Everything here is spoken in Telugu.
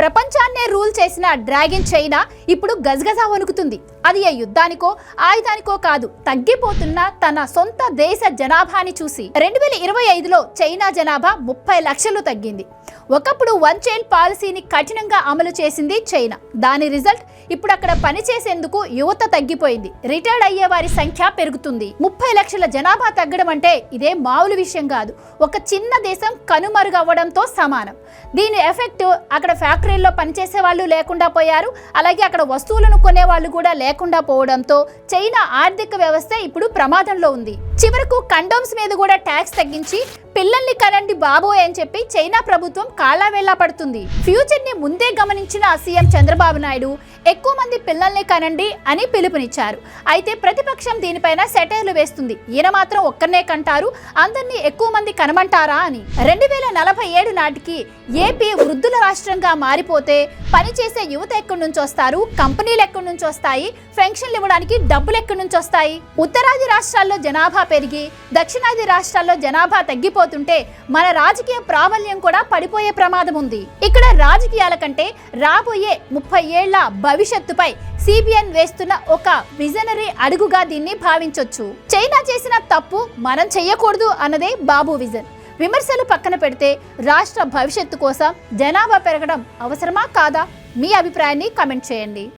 ప్రపంచాన్నే రూల్ చేసిన డ్రాగన్ చైనా ఇప్పుడు గజగజ వణుకుతుంది. అది ఏ యుద్ధానికో ఆయుధానికో కాదు, తగ్గిపోతున్న తన సొంత దేశ జనాభాని చూసి. 2025లో చైనా జనాభా 30 లక్షలు తగ్గింది. ఒకప్పుడు వన్ చైల్డ్ పాలసీని కఠినంగా అమలు చేసింది చైనా. దాని రిజల్ట్ ఇప్పుడు అక్కడ పనిచేసేందుకు యువత తగ్గిపోయింది. రిటైర్డ్ అయ్యే వారి సంఖ్య పెరుగుతుంది. 30 లక్షల జనాభా తగ్గడం అంటే ఇదే మామూలు విషయం కాదు. ఒక చిన్న దేశం కనుమరుగవ్వడంతో సమానం. దీని ఎఫెక్ట్ అక్కడ ఫ్యాక్టరీల్లో పనిచేసే వాళ్ళు లేకుండా పోయారు. అలాగే అక్కడ వస్తువులను కొనే వాళ్ళు కూడా లేకుండా పోవడంతో చైనా ఆర్థిక వ్యవస్థ ఇప్పుడు ప్రమాదంలో ఉంది. చివరకు కండోమ్స్ మీద కూడా ట్యాక్స్ తగ్గించి పిల్లల్ని కనండి బాబోయ్ అని చెప్పి చైనా ప్రభుత్వం కాలావేళ పడుతుంది. ఫ్యూచర్ ని ముందే గమనించిన సీఎం చంద్రబాబు నాయుడు ఎక్కువ మంది పిల్లల్ని కనండి అని పిలుపునిచ్చారు. అయితే ప్రతిపక్షం దీనిపైన సెటైర్లు వేస్తుంది. ఈయన మాత్రం ఒక్కరినే కంటారు, అందరినీ ఎక్కువ మంది కనమంటారా అని. 2047 నాటికి ఏపీ వృద్ధుల రాష్ట్రంగా మారిపోతే పనిచేసే యువత ఎక్కడి నుంచి వస్తారు, కంపెనీలు ఎక్కడి నుంచి వస్తాయి, పెన్షన్లు ఇవ్వడానికి డబ్బులు ఎక్కడి నుంచి వస్తాయి? ఉత్తరాది రాష్ట్రాల్లో జనాభా పెరిగి దక్షిణాది రాష్ట్రాల్లో జనాభా తగ్గిపోతుంటే మన రాజకీయ ప్రాబల్యం కూడా పడిపోయే ప్రమాదం ఉంది. ఇక్కడ రాజకీయాల కంటే రాబోయే 30 ఏళ్ల భవిష్యత్తుపై సిబిఎన్ వేస్తున్న ఒక విజనరీ అడుగుగా దీన్ని భావించొచ్చు. చైనా చేసిన తప్పు మనం చెయ్యకూడదు అన్నదే బాబు విజన్. విమర్శలు పక్కన పెడితే రాష్ట్ర భవిష్యత్తు కోసం జనాభా పెరగడం అవసరమా కాదా? మీ అభిప్రాయాన్ని కామెంట్ చేయండి.